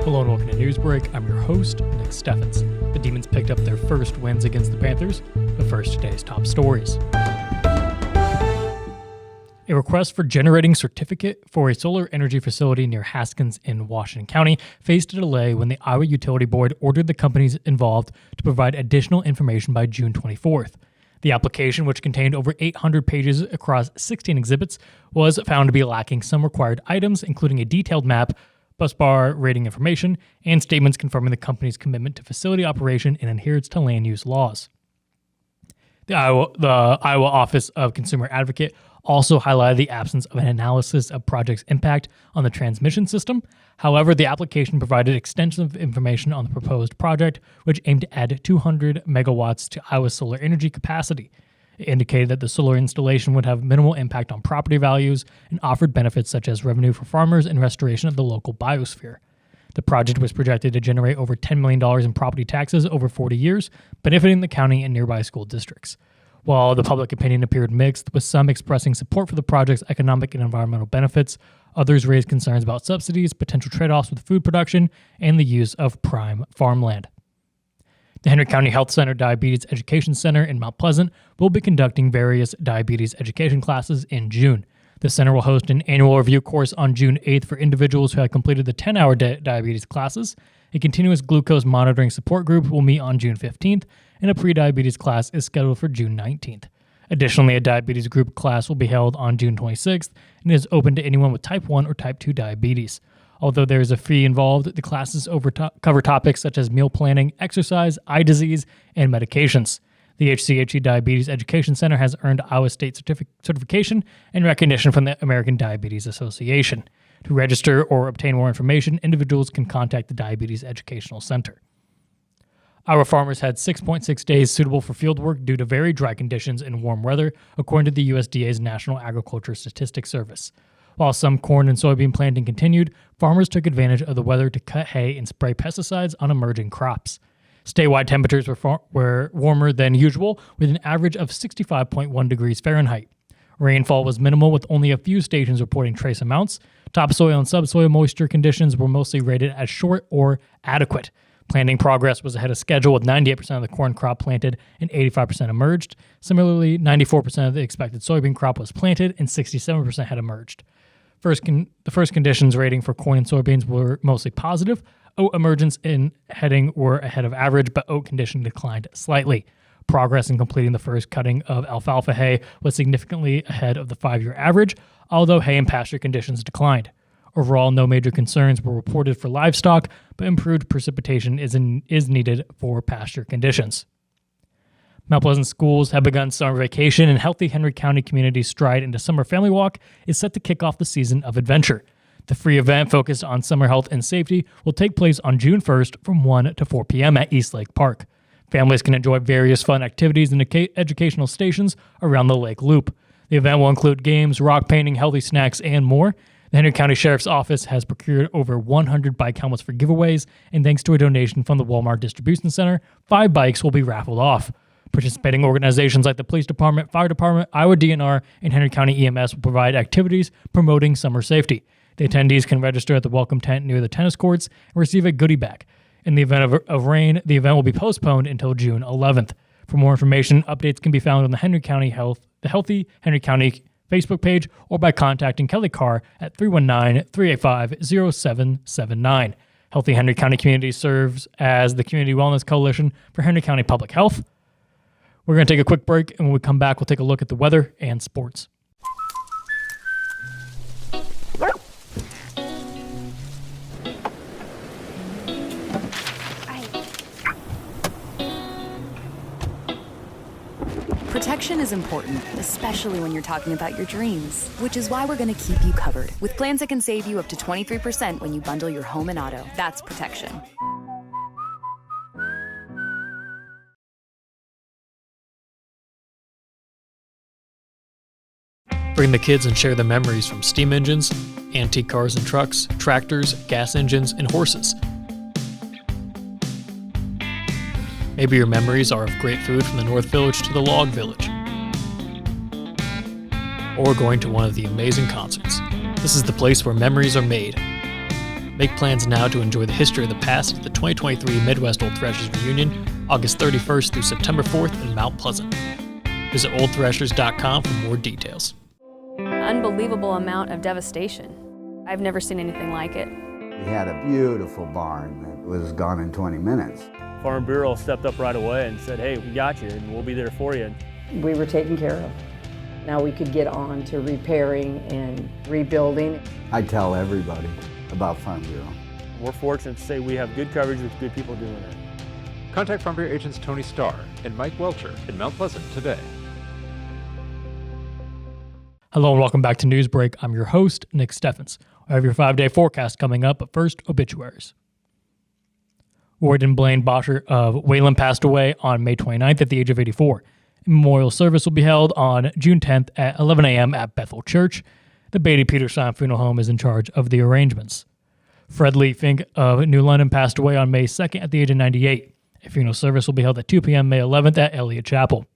Hello and welcome to Newsbreak. I'm your host, Nick Steffens. The Demons picked up their first wins against the Panthers, but first today's top stories. A request for generating certificate for a solar energy facility near Haskins in Washington County faced a delay when the Iowa Utility Board ordered the companies involved to provide additional information by June 24th. The application, which contained over 800 pages across 16 exhibits, was found to be lacking some required items, including a detailed map, bus bar rating information, and statements confirming the company's commitment to facility operation and adherence to land use laws. The Iowa Office of Consumer Advocate also highlighted the absence of an analysis of project's impact on the transmission system. However, the application provided extensive information on the proposed project, which aimed to add 200 megawatts to Iowa's solar energy capacity. It indicated that the solar installation would have minimal impact on property values and offered benefits such as revenue for farmers and restoration of the local biosphere. The project was projected to generate over $10 million in property taxes over 40 years, benefiting the county and nearby school districts. While the public opinion appeared mixed, with some expressing support for the project's economic and environmental benefits, others raised concerns about subsidies, potential trade-offs with food production, and the use of prime farmland. The Henry County Health Center Diabetes Education Center in Mount Pleasant will be conducting various diabetes education classes in June. The center will host an annual review course on June 8th for individuals who have completed the 10-hour diabetes classes. A continuous glucose monitoring support group will meet on June 15th, and a pre-diabetes class is scheduled for June 19th. Additionally, a diabetes group class will be held on June 26th and is open to anyone with type 1 or type 2 diabetes. Although there is a fee involved, the classes cover topics such as meal planning, exercise, eye disease, and medications. The HCHC Diabetes Education Center has earned Iowa State certification and recognition from the American Diabetes Association. To register or obtain more information, individuals can contact the Diabetes Educational Center. Iowa farmers had 6.6 days suitable for field work due to very dry conditions and warm weather, according to the USDA's National Agriculture Statistics Service. While some corn and soybean planting continued, farmers took advantage of the weather to cut hay and spray pesticides on emerging crops. Statewide temperatures were warmer than usual, with an average of 65.1 degrees Fahrenheit. Rainfall was minimal, with only a few stations reporting trace amounts. Topsoil and subsoil moisture conditions were mostly rated as short or adequate. Planting progress was ahead of schedule, with 98% of the corn crop planted and 85% emerged. Similarly, 94% of the expected soybean crop was planted and 67% had emerged. The first conditions rating for corn and soybeans were mostly positive. Oat emergence and heading were ahead of average, but oat condition declined slightly. Progress in completing the first cutting of alfalfa hay was significantly ahead of the 5-year average, although hay and pasture conditions declined. Overall, no major concerns were reported for livestock, but improved precipitation is needed for pasture conditions. Mount Pleasant schools have begun summer vacation, and Healthy Henry County Community's Stride into Summer Family Walk is set to kick off the season of adventure. The free event focused on summer health and safety will take place on June 1st from 1 to 4 p.m. at East Lake Park. Families can enjoy various fun activities and educational stations around the lake loop. The event will include games, rock painting, healthy snacks, and more. The Henry County Sheriff's Office has procured over 100 bike helmets for giveaways, and thanks to a donation from the Walmart Distribution Center, 5 bikes will be raffled off. Participating organizations like the Police Department, Fire Department, Iowa DNR, and Henry County EMS will provide activities promoting summer safety. The attendees can register at the welcome tent near the tennis courts and receive a goodie bag. In the event of rain, the event will be postponed until June 11th. For more information, updates can be found on the Healthy Henry County Facebook page or by contacting Kelly Carr at 319-385-0779. Healthy Henry County Community serves as the Community Wellness Coalition for Henry County Public Health. We're going to take a quick break, and when we come back, we'll take a look at the weather and sports. Protection is important, especially when you're talking about your dreams, which is why we're going to keep you covered with plans that can save you up to 23% when you bundle your home and auto. That's protection. Bring the kids and share the memories from steam engines, antique cars and trucks, tractors, gas engines, and horses. Maybe your memories are of great food from the North Village to the Log Village, or going to one of the amazing concerts. This is the place where memories are made. Make plans now to enjoy the history of the past at the 2023 Midwest Old Thrashers Reunion, August 31st through September 4th in Mount Pleasant. Visit oldthrashers.com for more details. Unbelievable amount of devastation. I've never seen anything like it. We had a beautiful barn that was gone in 20 minutes. Farm Bureau stepped up right away and said, hey, we got you and we'll be there for you. We were taken care of. Now we could get on to repairing and rebuilding. I tell everybody about Farm Bureau. We're fortunate to say we have good coverage with good people doing it. Contact Farm Bureau agents Tony Starr and Mike Welcher in Mount Pleasant today. Hello and welcome back to Newsbreak. I'm your host, Nick Steffens. I have your 5-day forecast coming up, but first, obituaries. Warden Blaine Bosher of Wayland passed away on May 29th at the age of 84. A memorial service will be held on June 10th at 11 a.m. at Bethel Church. The Beatty Peterson Funeral Home is in charge of the arrangements. Fred Lee Fink of New London passed away on May 2nd at the age of 98. A funeral service will be held at 2 p.m. May 11th at Elliott Chapel.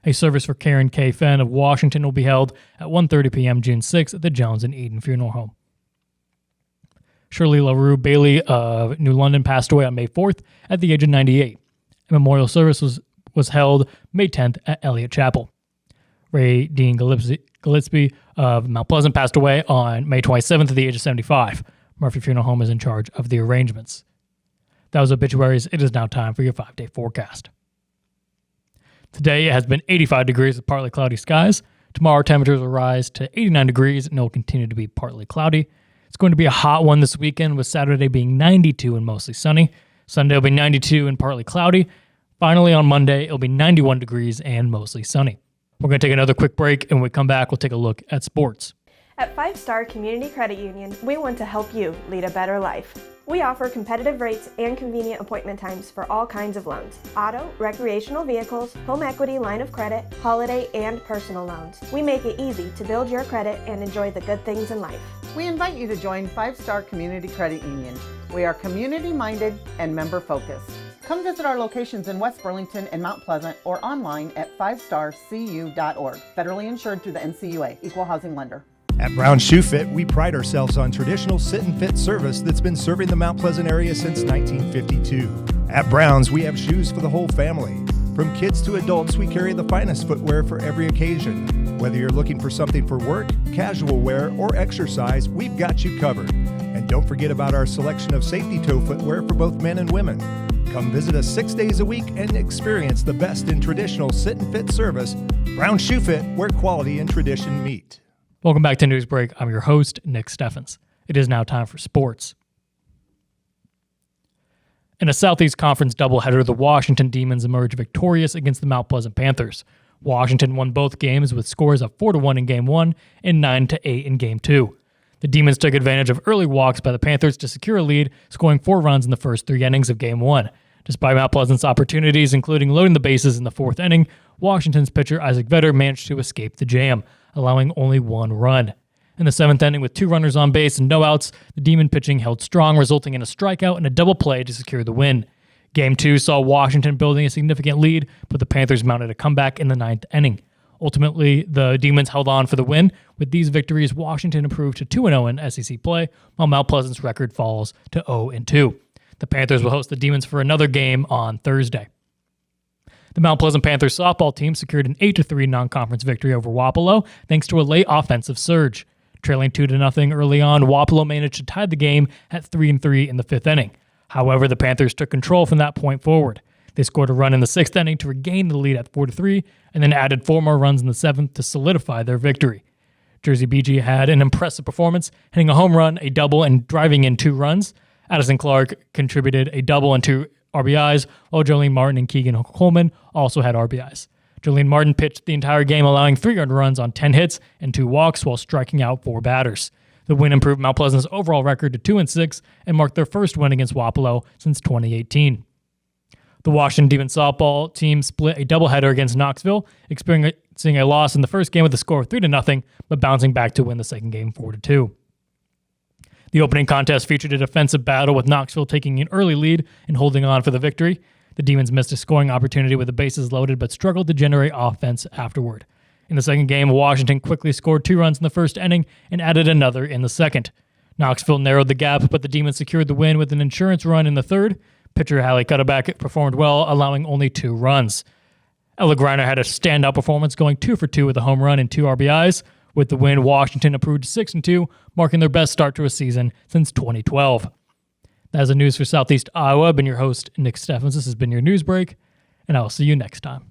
A service for Karen K. Fenn of Washington will be held at 1:30 p.m. June 6th at the Jones and Eden Funeral Home. Shirley LaRue Bailey of New London passed away on May 4th at the age of 98. A memorial service was held May 10th at Elliott Chapel. Ray Dean Gillespie of Mount Pleasant passed away on May 27th at the age of 75. Murphy Funeral Home is in charge of the arrangements. That was obituaries. It is now time for your 5-day forecast. Today it has been 85 degrees with partly cloudy skies. Tomorrow temperatures will rise to 89 degrees and it will continue to be partly cloudy. It's going to be a hot one this weekend with Saturday being 92 and mostly sunny. Sunday will be 92 and partly cloudy. Finally, on Monday, it'll be 91 degrees and mostly sunny. We're going to take another quick break, and when we come back, we'll take a look at sports. At 5 Star Community Credit Union, we want to help you lead a better life. We offer competitive rates and convenient appointment times for all kinds of loans: auto, recreational vehicles, home equity, line of credit, holiday, and personal loans. We make it easy to build your credit and enjoy the good things in life. We invite you to join 5 Star Community Credit Union. We are community-minded and member-focused. Come visit our locations in West Burlington and Mount Pleasant or online at 5starcu.org. Federally insured through the NCUA, Equal Housing Lender. At Brown Shoe Fit, we pride ourselves on traditional sit and fit service that's been serving the Mount Pleasant area since 1952. At Brown's, we have shoes for the whole family. From kids to adults, we carry the finest footwear for every occasion. Whether you're looking for something for work, casual wear, or exercise, we've got you covered. And don't forget about our selection of safety toe footwear for both men and women. Come visit us 6 days a week and experience the best in traditional sit and fit service. Brown Shoe Fit, where quality and tradition meet. Welcome back to Newsbreak. I'm your host, Nick Steffens. It is now time for sports. In a Southeast Conference doubleheader, the Washington Demons emerged victorious against the Mount Pleasant Panthers. Washington won both games with scores of 4-1 in Game 1 and 9-8 in Game 2. The Demons took advantage of early walks by the Panthers to secure a lead, scoring 4 runs in the first 3 innings of Game 1. Despite Mount Pleasant's opportunities, including loading the bases in the 4th inning, Washington's pitcher Isaac Vetter managed to escape the jam, allowing only 1 run. In the 7th inning, with 2 runners on base and no outs, the Demon pitching held strong, resulting in a strikeout and a double play to secure the win. Game 2 saw Washington building a significant lead, but the Panthers mounted a comeback in the 9th inning. Ultimately, the Demons held on for the win. With these victories, Washington improved to 2-0 in SEC play, while Mount Pleasant's record falls to 0-2. The Panthers will host the Demons for another game on Thursday. The Mount Pleasant Panthers softball team secured an 8-3 non-conference victory over Wapello thanks to a late offensive surge. Trailing 2-0 early on, Wapello managed to tie the game at 3-3 in the 5th inning. However, the Panthers took control from that point forward. They scored a run in the 6th inning to regain the lead at 4-3, and then added 4 more runs in the 7th to solidify their victory. Jersey BG had an impressive performance, hitting a home run, a double, and driving in 2 runs. Addison Clark contributed a double and 2 RBIs, while Jolene Martin and Keegan Coleman also had RBIs. Jolene Martin pitched the entire game, allowing 3 earned runs on 10 hits and 2 walks while striking out 4 batters. The win improved Mount Pleasant's overall record to 2-6 and marked their first win against Wapello since 2018. The Washington Demons softball team split a doubleheader against Knoxville, experiencing a loss in the first game with a score of 3-0, but bouncing back to win the second game 4-2. The opening contest featured a defensive battle with Knoxville taking an early lead and holding on for the victory. The Demons missed a scoring opportunity with the bases loaded, but struggled to generate offense afterward. In the second game, Washington quickly scored 2 runs in the first inning and added another in the second. Knoxville narrowed the gap, but the Demons secured the win with an insurance run in the third. Pitcher Hallie Cutterback performed well, allowing only 2 runs. Ella Griner had a standout performance, going 2 for 2 with a home run and 2 RBIs. With the win, Washington improved to 6-2, marking their best start to a season since 2012. That's the news for Southeast Iowa. I've been your host, Nick Steffens. This has been your news break, and I'll see you next time.